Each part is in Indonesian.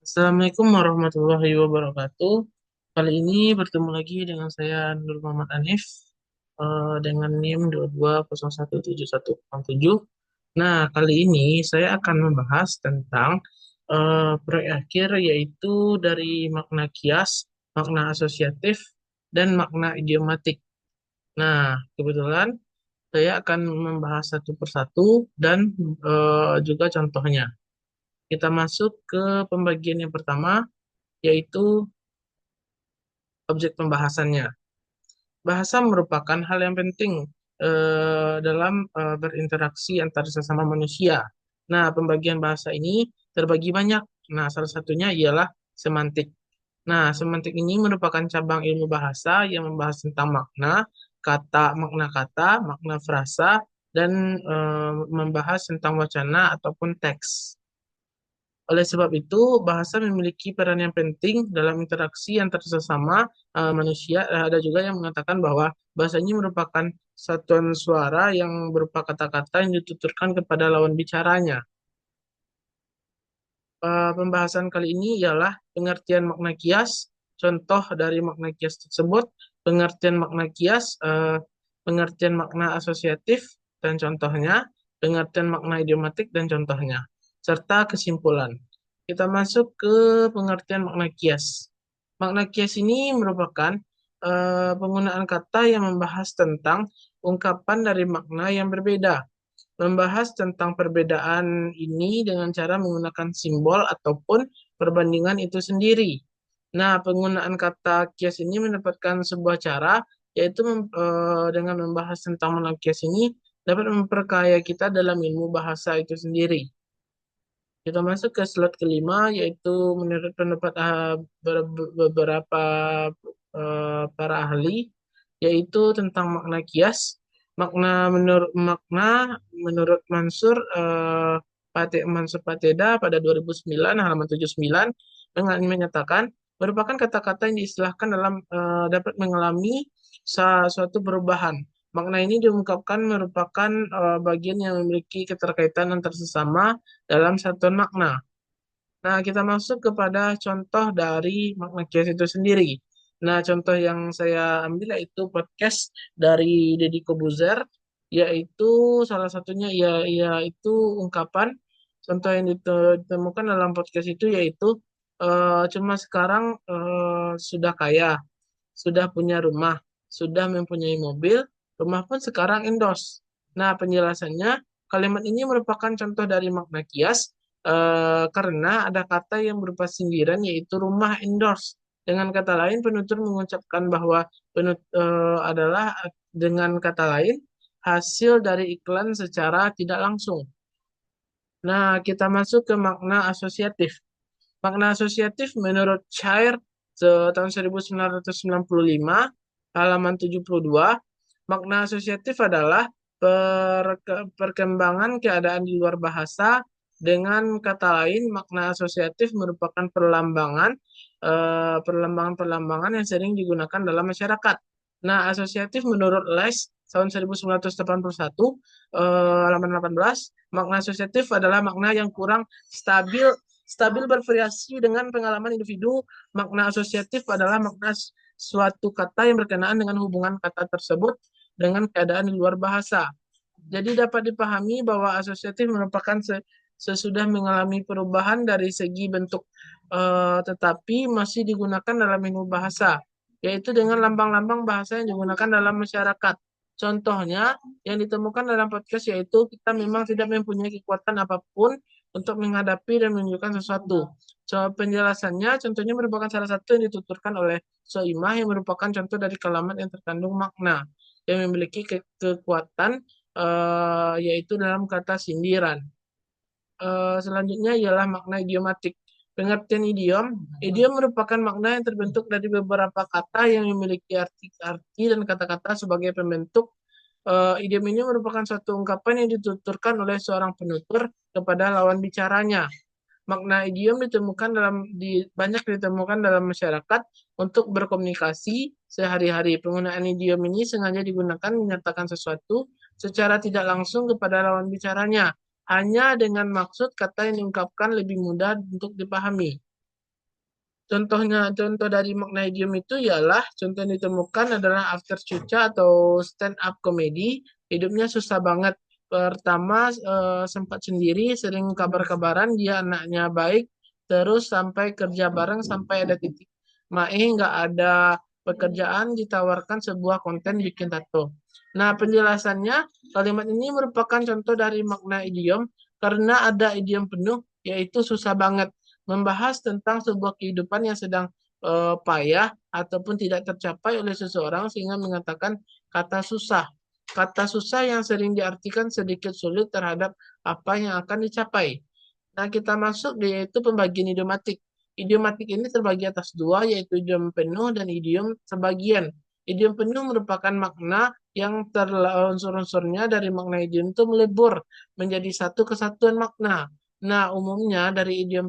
Assalamualaikum warahmatullahi wabarakatuh. Kali ini bertemu lagi dengan saya Nur Muhammad Anif dengan NIM 22017107. Nah, kali ini saya akan membahas tentang proyek akhir yaitu dari makna kias, makna asosiatif, dan makna idiomatik. Nah, kebetulan saya akan membahas satu persatu dan juga contohnya. Kita masuk ke pembagian yang pertama, yaitu objek pembahasannya. Bahasa merupakan hal yang penting dalam berinteraksi antar sesama manusia. Nah, pembagian bahasa ini terbagi banyak. Nah, salah satunya ialah semantik. Nah, semantik ini merupakan cabang ilmu bahasa yang membahas tentang makna kata, makna frasa, dan membahas tentang wacana ataupun teks. Oleh sebab itu, bahasa memiliki peran yang penting dalam interaksi antar sesama manusia. Ada juga yang mengatakan bahwa bahasa ini merupakan satuan suara yang berupa kata-kata yang dituturkan kepada lawan bicaranya. Pembahasan kali ini ialah pengertian makna kias, contoh dari makna kias tersebut, pengertian makna kias, pengertian makna asosiatif dan contohnya, pengertian makna idiomatik dan contohnya, serta kesimpulan. Kita masuk ke pengertian makna kias. Makna kias ini merupakan penggunaan kata yang membahas tentang ungkapan dari makna yang berbeda, membahas tentang perbedaan ini dengan cara menggunakan simbol ataupun perbandingan itu sendiri. Nah, penggunaan kata kias ini mendapatkan sebuah cara, yaitu dengan membahas tentang makna kias ini dapat memperkaya kita dalam ilmu bahasa itu sendiri. Kita masuk ke slide kelima, yaitu menurut pendapat beberapa para ahli, yaitu tentang makna kias. Makna menurut Mansur Mansur Pateda pada 2009 halaman 79 dengan menyatakan merupakan kata-kata yang diistilahkan dalam dapat mengalami suatu perubahan. Makna ini diungkapkan merupakan bagian yang memiliki keterkaitan antar sesama dalam satuan makna. Nah, kita masuk kepada contoh dari makna kias itu sendiri. Nah, contoh yang saya ambil yaitu podcast dari Deddy Kobuzer, yaitu salah satunya yaitu ungkapan contoh yang ditemukan dalam podcast itu yaitu cuma sekarang sudah kaya, sudah punya rumah, sudah mempunyai mobil, rumah pun sekarang endorse. Nah, penjelasannya, kalimat ini merupakan contoh dari makna kias karena ada kata yang berupa sindiran yaitu rumah endorse. Dengan kata lain, penutur mengucapkan bahwa adalah dengan kata lain hasil dari iklan secara tidak langsung. Nah, kita masuk ke makna asosiatif. Makna asosiatif menurut Chair tahun 1995 halaman 72, makna asosiatif adalah perkembangan keadaan di luar bahasa. Dengan kata lain, makna asosiatif merupakan perlambangan-perlambangan yang sering digunakan dalam masyarakat. Nah, asosiatif menurut Les tahun 1981 halaman 18, makna asosiatif adalah makna yang kurang stabil stabil bervariasi dengan pengalaman individu. Makna asosiatif adalah makna suatu kata yang berkenaan dengan hubungan kata tersebut dengan keadaan di luar bahasa. Jadi dapat dipahami bahwa asosiatif merupakan sesudah mengalami perubahan dari segi bentuk tetapi masih digunakan dalam ilmu bahasa, yaitu dengan lambang-lambang bahasa yang digunakan dalam masyarakat. Contohnya yang ditemukan dalam podcast yaitu kita memang tidak mempunyai kekuatan apapun untuk menghadapi dan menunjukkan sesuatu. So, penjelasannya contohnya merupakan salah satu yang dituturkan oleh Soimah yang merupakan contoh dari kalimat yang terkandung makna yang memiliki kekuatan yaitu dalam kata sindiran. Selanjutnya ialah makna idiomatik. Pengertian idiom, idiom merupakan makna yang terbentuk dari beberapa kata yang memiliki arti-arti dan kata-kata sebagai pembentuk. Idiom ini merupakan suatu ungkapan yang dituturkan oleh seorang penutur kepada lawan bicaranya. Makna idiom banyak ditemukan dalam masyarakat untuk berkomunikasi sehari-hari. Penggunaan idiom ini sengaja digunakan menyatakan sesuatu secara tidak langsung kepada lawan bicaranya, hanya dengan maksud kata yang diungkapkan lebih mudah untuk dipahami. Contoh dari makna idiom itu ialah contoh yang ditemukan adalah after Cuca atau stand up comedy. Hidupnya susah banget. Pertama sempat sendiri, sering kabar-kabaran dia anaknya baik, terus sampai kerja bareng sampai ada titik Mae nggak ada pekerjaan ditawarkan sebuah konten bikin tato. Nah, penjelasannya kalimat ini merupakan contoh dari makna idiom karena ada idiom penuh yaitu susah banget membahas tentang sebuah kehidupan yang sedang payah ataupun tidak tercapai oleh seseorang sehingga mengatakan kata susah. Kata susah yang sering diartikan sedikit sulit terhadap apa yang akan dicapai. Nah, kita masuk yaitu pembagian idiomatik. Idiomatik ini terbagi atas dua, yaitu idiom penuh dan idiom sebagian. Idiom penuh merupakan makna yang unsur-unsurnya dari makna idiom itu melebur menjadi satu kesatuan makna. Nah, umumnya dari idiom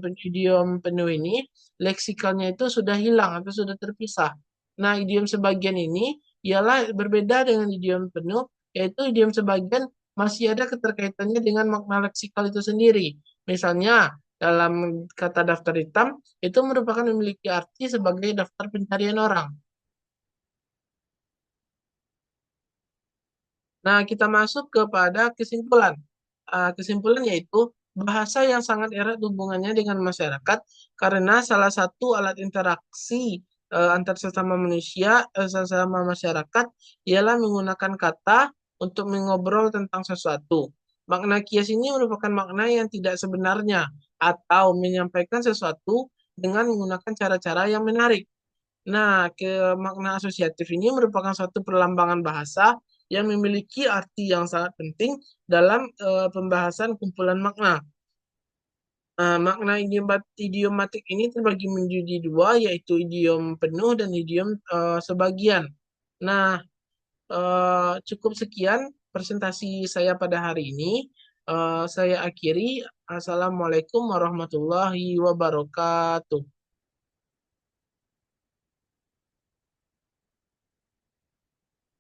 penuh ini, leksikalnya itu sudah hilang atau sudah terpisah. Nah, idiom sebagian ini ialah berbeda dengan idiom penuh, yaitu idiom sebagian masih ada keterkaitannya dengan makna leksikal itu sendiri. Misalnya, dalam kata daftar hitam, itu merupakan memiliki arti sebagai daftar pencarian orang. Nah, kita masuk kepada kesimpulan. Kesimpulan yaitu bahasa yang sangat erat hubungannya dengan masyarakat karena salah satu alat interaksi antar sesama manusia, sesama masyarakat ialah menggunakan kata untuk mengobrol tentang sesuatu. Makna kias ini merupakan makna yang tidak sebenarnya atau menyampaikan sesuatu dengan menggunakan cara-cara yang menarik. Nah, makna asosiatif ini merupakan suatu perlambangan bahasa yang memiliki arti yang sangat penting dalam pembahasan kumpulan makna. Makna idiomatik ini terbagi menjadi dua, yaitu idiom penuh dan idiom sebagian. Nah, cukup sekian presentasi saya pada hari ini. Saya akhiri. Assalamualaikum warahmatullahi wabarakatuh.